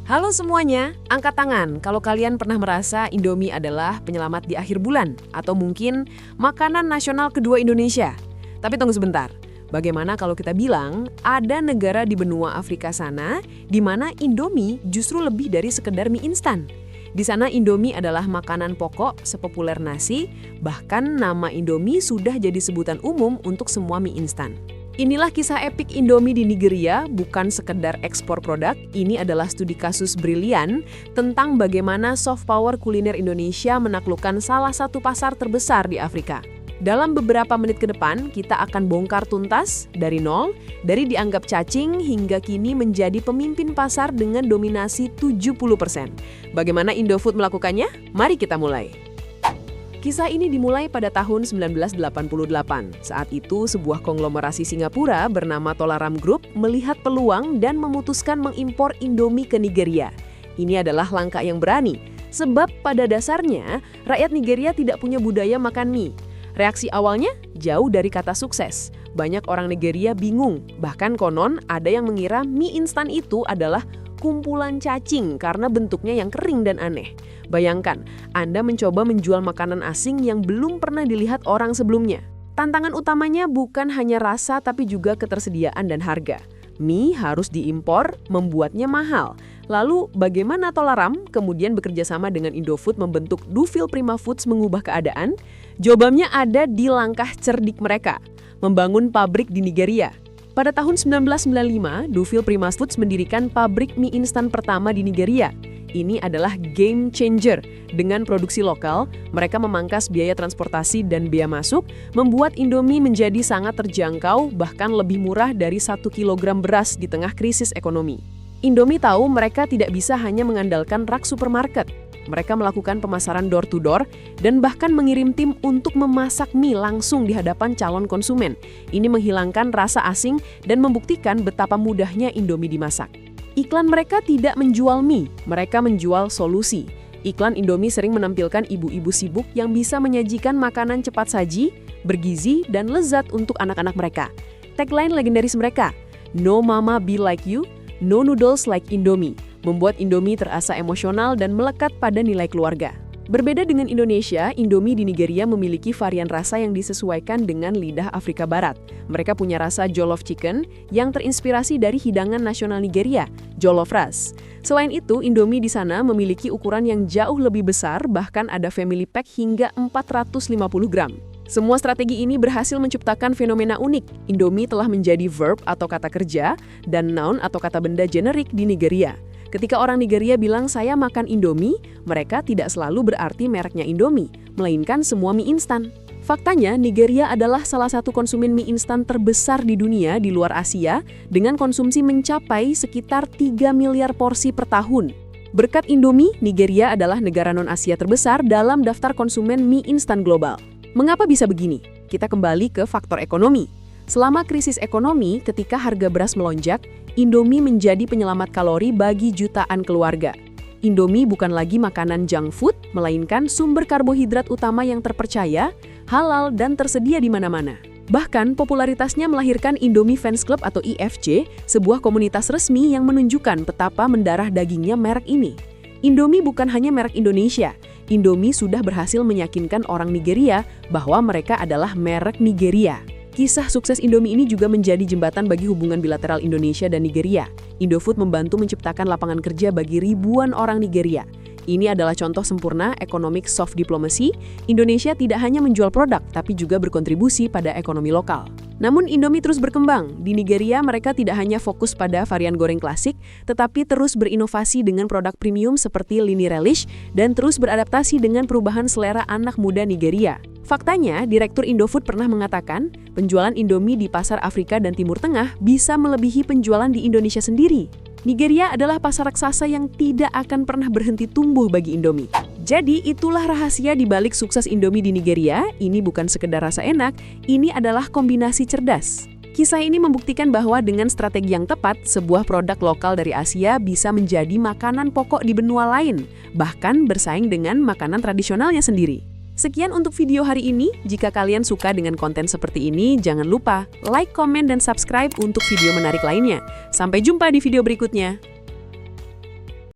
Halo semuanya, angkat tangan kalau kalian pernah merasa Indomie adalah penyelamat di akhir bulan atau mungkin makanan nasional kedua Indonesia. Tapi tunggu sebentar, bagaimana kalau kita bilang ada negara di benua Afrika sana di mana Indomie justru lebih dari sekedar mie instan. Di sana Indomie adalah makanan pokok sepopuler nasi, bahkan nama Indomie sudah jadi sebutan umum untuk semua mie instan. Inilah kisah epik Indomie di Nigeria, bukan sekedar ekspor produk. Ini adalah studi kasus brilian tentang bagaimana soft power kuliner Indonesia menaklukkan salah satu pasar terbesar di Afrika. Dalam beberapa menit ke depan, kita akan bongkar tuntas dari nol, dari dianggap cacing hingga kini menjadi pemimpin pasar dengan dominasi 70%. Bagaimana Indofood melakukannya? Mari kita mulai. Kisah ini dimulai pada tahun 1988. Saat itu, sebuah konglomerasi Singapura bernama Tolaram Group melihat peluang dan memutuskan mengimpor Indomie ke Nigeria. Ini adalah langkah yang berani, sebab pada dasarnya, rakyat Nigeria tidak punya budaya makan mie. Reaksi awalnya jauh dari kata sukses. Banyak orang Nigeria bingung, bahkan konon ada yang mengira mie instan itu adalah kumpulan cacing karena bentuknya yang kering dan aneh. Bayangkan, Anda mencoba menjual makanan asing yang belum pernah dilihat orang sebelumnya. Tantangan utamanya bukan hanya rasa tapi juga ketersediaan dan harga. Mie harus diimpor, membuatnya mahal. Lalu bagaimana Tolaram kemudian bekerja sama dengan Indofood membentuk Dufil Prima Foods mengubah keadaan? Jawabannya ada di langkah cerdik mereka, membangun pabrik di Nigeria. Pada tahun 1995, Dufil Prima Foods mendirikan pabrik mie instan pertama di Nigeria. Ini adalah game changer. Dengan produksi lokal, mereka memangkas biaya transportasi dan biaya masuk, membuat Indomie menjadi sangat terjangkau, bahkan lebih murah dari 1 kilogram beras di tengah krisis ekonomi. Indomie tahu mereka tidak bisa hanya mengandalkan rak supermarket. Mereka melakukan pemasaran door-to-door dan bahkan mengirim tim untuk memasak mie langsung di hadapan calon konsumen. Ini menghilangkan rasa asing dan membuktikan betapa mudahnya Indomie dimasak. Iklan mereka tidak menjual mie, mereka menjual solusi. Iklan Indomie sering menampilkan ibu-ibu sibuk yang bisa menyajikan makanan cepat saji, bergizi, dan lezat untuk anak-anak mereka. Tagline legendaris mereka, "No mama be like you, no noodles like Indomie," membuat Indomie terasa emosional dan melekat pada nilai keluarga. Berbeda dengan Indonesia, Indomie di Nigeria memiliki varian rasa yang disesuaikan dengan lidah Afrika Barat. Mereka punya rasa jollof chicken yang terinspirasi dari hidangan nasional Nigeria, jollof rice. Selain itu, Indomie di sana memiliki ukuran yang jauh lebih besar, bahkan ada family pack hingga 450 gram. Semua strategi ini berhasil menciptakan fenomena unik. Indomie telah menjadi verb atau kata kerja dan noun atau kata benda generik di Nigeria. Ketika orang Nigeria bilang saya makan Indomie, mereka tidak selalu berarti mereknya Indomie, melainkan semua mie instan. Faktanya, Nigeria adalah salah satu konsumen mie instan terbesar di dunia di luar Asia dengan konsumsi mencapai sekitar 3 miliar porsi per tahun. Berkat Indomie, Nigeria adalah negara non-Asia terbesar dalam daftar konsumen mie instan global. Mengapa bisa begini? Kita kembali ke faktor ekonomi. Selama krisis ekonomi, ketika harga beras melonjak, Indomie menjadi penyelamat kalori bagi jutaan keluarga. Indomie bukan lagi makanan junk food, melainkan sumber karbohidrat utama yang terpercaya, halal, dan tersedia di mana-mana. Bahkan, popularitasnya melahirkan Indomie Fans Club atau IFC, sebuah komunitas resmi yang menunjukkan betapa mendarah dagingnya merek ini. Indomie bukan hanya merek Indonesia. Indomie sudah berhasil meyakinkan orang Nigeria bahwa mereka adalah merek Nigeria. Kisah sukses Indomie ini juga menjadi jembatan bagi hubungan bilateral Indonesia dan Nigeria. Indofood membantu menciptakan lapangan kerja bagi ribuan orang Nigeria. Ini adalah contoh sempurna economic soft diplomacy. Indonesia tidak hanya menjual produk, tapi juga berkontribusi pada ekonomi lokal. Namun Indomie terus berkembang. Di Nigeria, mereka tidak hanya fokus pada varian goreng klasik, tetapi terus berinovasi dengan produk premium seperti lini relish dan terus beradaptasi dengan perubahan selera anak muda Nigeria. Faktanya, Direktur Indofood pernah mengatakan, penjualan Indomie di pasar Afrika dan Timur Tengah bisa melebihi penjualan di Indonesia sendiri. Nigeria adalah pasar raksasa yang tidak akan pernah berhenti tumbuh bagi Indomie. Jadi, itulah rahasia di balik sukses Indomie di Nigeria. Ini bukan sekedar rasa enak, ini adalah kombinasi cerdas. Kisah ini membuktikan bahwa dengan strategi yang tepat, sebuah produk lokal dari Asia bisa menjadi makanan pokok di benua lain, bahkan bersaing dengan makanan tradisionalnya sendiri. Sekian untuk video hari ini. Jika kalian suka dengan konten seperti ini, jangan lupa like, komen, dan subscribe untuk video menarik lainnya. Sampai jumpa di video berikutnya.